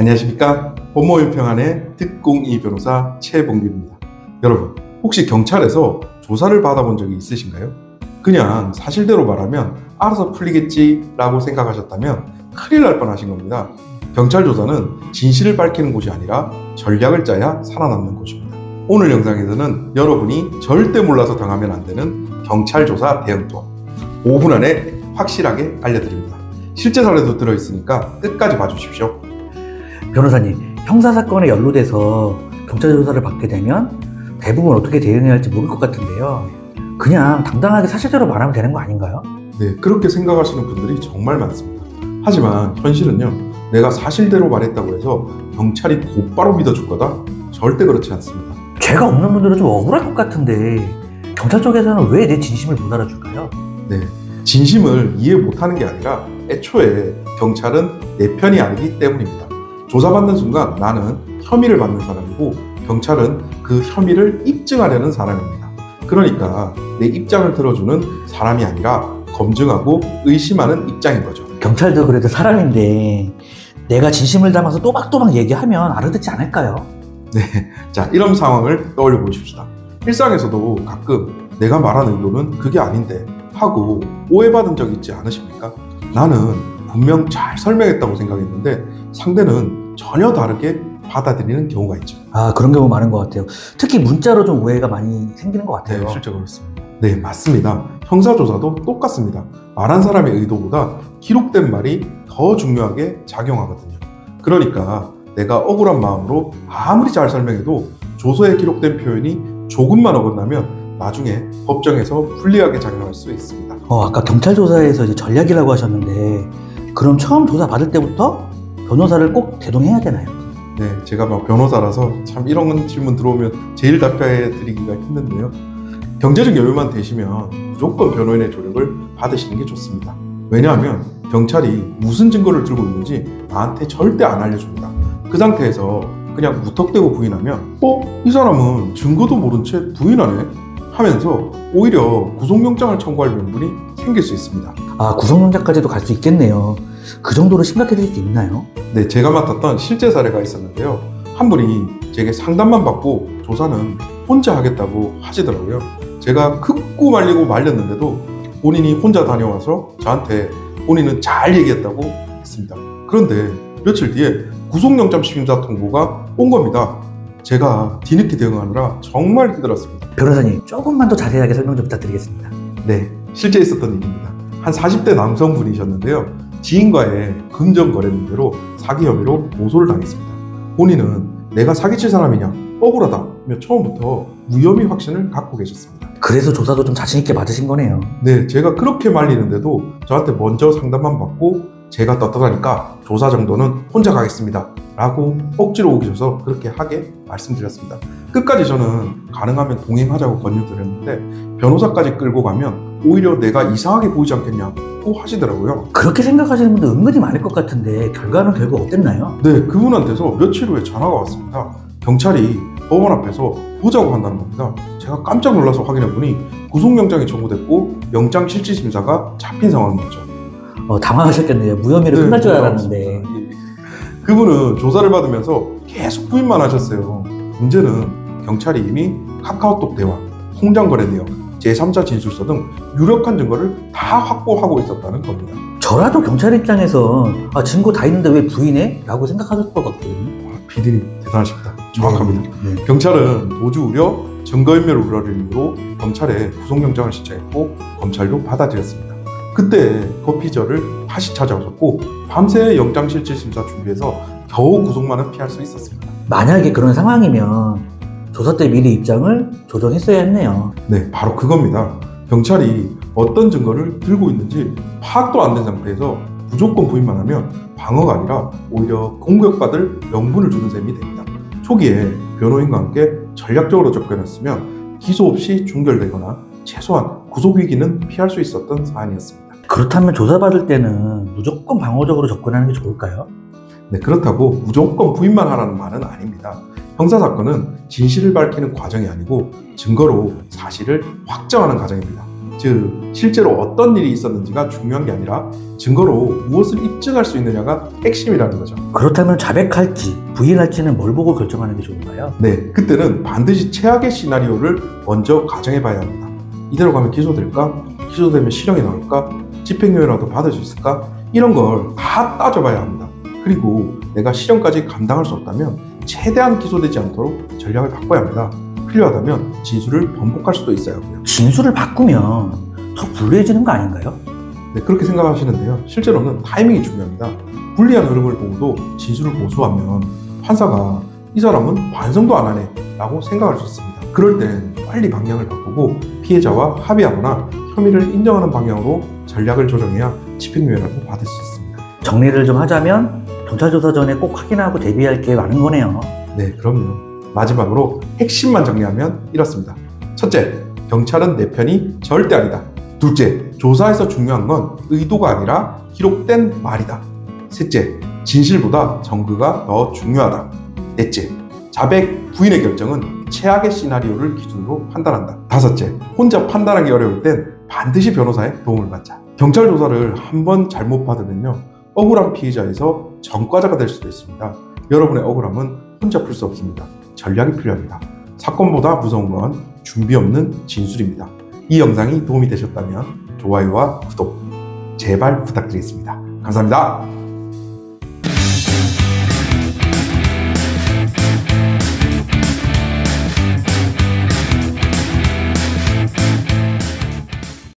안녕하십니까. 법무법인평안의 특공이 변호사 최봉규입니다. 여러분, 혹시 경찰에서 조사를 받아본 적이 있으신가요? 그냥 사실대로 말하면 알아서 풀리겠지 라고 생각하셨다면 큰일 날 뻔하신 겁니다. 경찰 조사는 진실을 밝히는 곳이 아니라 전략을 짜야 살아남는 곳입니다. 오늘 영상에서는 여러분이 절대 몰라서 당하면 안 되는 경찰 조사 대응법 5분 안에 확실하게 알려드립니다. 실제 사례도 들어있으니까 끝까지 봐주십시오. 변호사님, 형사사건에 연루돼서 경찰 조사를 받게 되면 대부분 어떻게 대응해야 할지 모를 것 같은데요. 그냥 당당하게 사실대로 말하면 되는 거 아닌가요? 네, 그렇게 생각하시는 분들이 정말 많습니다. 하지만 현실은요, 내가 사실대로 말했다고 해서 경찰이 곧바로 믿어줄 거다? 절대 그렇지 않습니다. 죄가 없는 분들은 좀 억울할 것 같은데 경찰 쪽에서는 왜 내 진심을 못 알아줄까요? 네, 진심을 이해 못하는 게 아니라 애초에 경찰은 내 편이 아니기 때문입니다. 조사받는 순간 나는 혐의를 받는 사람이고 경찰은 그 혐의를 입증하려는 사람입니다. 그러니까 내 입장을 들어주는 사람이 아니라 검증하고 의심하는 입장인 거죠. 경찰도 그래도 사람인데 내가 진심을 담아서 또박또박 얘기하면 알아듣지 않을까요? 네, 자, 이런 상황을 떠올려 보십시다. 일상에서도 가끔 내가 말한 의도는 그게 아닌데 하고 오해받은 적 있지 않으십니까? 나는 분명 잘 설명했다고 생각했는데 상대는 전혀 다르게 받아들이는 경우가 있죠. 그런 경우 많은 것 같아요. 특히 문자로 좀 오해가 많이 생기는 것 같아요. 네, 실제 그렇습니다. 네, 맞습니다. 형사조사도 똑같습니다. 말한 사람의 의도보다 기록된 말이 더 중요하게 작용하거든요. 그러니까 내가 억울한 마음으로 아무리 잘 설명해도 조서에 기록된 표현이 조금만 어긋나면 나중에 법정에서 불리하게 작용할 수 있습니다. 아까 경찰 조사에서 이제 전략이라고 하셨는데 그럼 처음 조사 받을 때부터 변호사를 꼭 대동해야 되나요? 네, 제가 변호사라서 참 이런 질문 들어오면 제일 답변해 드리기가 힘든데요. 경제적 여유만 되시면 무조건 변호인의 조력을 받으시는 게 좋습니다. 왜냐하면 경찰이 무슨 증거를 들고 있는지 나한테 절대 안 알려줍니다. 그 상태에서 그냥 무턱대고 부인하면 이 사람은 증거도 모른 채 부인하네? 하면서 오히려 구속영장을 청구할 명분이 생길 수 있습니다. 구속영장까지도 갈 수 있겠네요. 그 정도로 심각해질 수 있나요? 네, 제가 맡았던 실제 사례가 있었는데요. 한 분이 제게 상담만 받고 조사는 혼자 하겠다고 하시더라고요. 제가 극구 말리고 말렸는데도 본인이 혼자 다녀와서 저한테 본인은 잘 얘기했다고 했습니다. 그런데 며칠 뒤에 구속영장 심사 통보가 온 겁니다. 제가 뒤늦게 대응하느라 정말 힘들었습니다. 변호사님, 조금만 더 자세하게 설명 좀 부탁드리겠습니다. 네, 실제 있었던 일입니다. 한 40대 남성분이셨는데요. 지인과의 금전거래 문제로 사기 혐의로 고소를 당했습니다. 본인은 내가 사기칠 사람이냐, 억울하다며 처음부터 무혐의 확신을 갖고 계셨습니다. 그래서 조사도 좀 자신있게 받으신 거네요. 네, 제가 그렇게 말리는데도 저한테 먼저 상담만 받고 제가 떳떳하니까 조사 정도는 혼자 가겠습니다 라고 억지로 우기셔서 그렇게 하게 말씀드렸습니다. 끝까지 저는 가능하면 동행하자고 권유드렸는데 변호사까지 끌고 가면 오히려 내가 이상하게 보이지 않겠냐고 하시더라고요. 그렇게 생각하시는 분들 은근히 많을 것 같은데 결과는 결국 어땠나요? 네, 그분한테서 며칠 후에 전화가 왔습니다. 경찰이 법원 앞에서 보자고 한다는 겁니다. 제가 깜짝 놀라서 확인해보니 구속영장이 청구됐고 영장실질심사가 잡힌 상황이었죠. 당황하셨겠네요. 무혐의로 끝날 줄 알았는데. 그분은 조사를 받으면서 계속 부인만 하셨어요. 문제는 경찰이 이미 카카오톡 대화, 통장 거래 내역, 제3자 진술서 등 유력한 증거를 다 확보하고 있었다는 겁니다. 저라도 경찰 입장에서 증거 다 있는데 왜 부인해? 라고 생각하실 것 같거든요. PD님 대단하십니다. 정확합니다. 네. 경찰은 도주 우려, 증거인멸 우려를 이유로 검찰에 구속영장을 신청했고 검찰도 받아들였습니다. 그때 거피저를 다시 찾아오셨고 밤새 영장실질심사 준비해서 겨우 구속만은 피할 수 있었습니다. 만약에 그런 상황이면 조사 때 미리 입장을 조정했어야 했네요. 네, 바로 그겁니다. 경찰이 어떤 증거를 들고 있는지 파악도 안 된 상태에서 무조건 부인만 하면 방어가 아니라 오히려 공격받을 명분을 주는 셈이 됩니다. 초기에 변호인과 함께 전략적으로 접근했으면 기소 없이 종결되거나 최소한 구속 위기는 피할 수 있었던 사안이었습니다. 그렇다면 조사받을 때는 무조건 방어적으로 접근하는 게 좋을까요? 네, 그렇다고 무조건 부인만 하라는 말은 아닙니다. 형사사건은 진실을 밝히는 과정이 아니고 증거로 사실을 확정하는 과정입니다. 즉 실제로 어떤 일이 있었는지가 중요한 게 아니라 증거로 무엇을 입증할 수 있느냐가 핵심이라는 거죠. 그렇다면 자백할지 부인할지는 뭘 보고 결정하는 게 좋은가요? 네, 그때는 반드시 최악의 시나리오를 먼저 가정해 봐야 합니다. 이대로 가면 기소될까? 기소되면 실형이 나올까? 집행유예라도 받을 수 있을까? 이런 걸 다 따져봐야 합니다. 그리고 내가 실형까지 감당할 수 없다면 최대한 기소되지 않도록 전략을 바꿔야 합니다. 필요하다면 진술을 번복할 수도 있어야 하고요. 진술을 바꾸면 더 불리해지는 거 아닌가요? 네, 그렇게 생각하시는데요. 실제로는 타이밍이 중요합니다. 불리한 흐름을 보고도 진술을 고수하면 판사가 이 사람은 반성도 안 하네 라고 생각할 수 있습니다. 그럴 땐 빨리 방향을 바꾸고 피해자와 합의하거나 혐의를 인정하는 방향으로 전략을 조정해야 집행유예라도 받을 수 있습니다. 정리를 좀 하자면 경찰 조사 전에 꼭 확인하고 대비할 게 많은 거네요. 네, 그럼요. 마지막으로 핵심만 정리하면 이렇습니다. 첫째, 경찰은 내 편이 절대 아니다. 둘째, 조사에서 중요한 건 의도가 아니라 기록된 말이다. 셋째, 진실보다 정보가 더 중요하다. 넷째, 자백 부인의 결정은 최악의 시나리오를 기준으로 판단한다. 다섯째, 혼자 판단하기 어려울 땐 반드시 변호사의 도움을 받자. 경찰 조사를 한 번 잘못 받으면요, 억울한 피해자에서 전과자가 될 수도 있습니다. 여러분의 억울함은 혼자 풀 수 없습니다. 전략이 필요합니다. 사건보다 무서운 건 준비 없는 진술입니다. 이 영상이 도움이 되셨다면 좋아요와 구독 제발 부탁드리겠습니다. 감사합니다.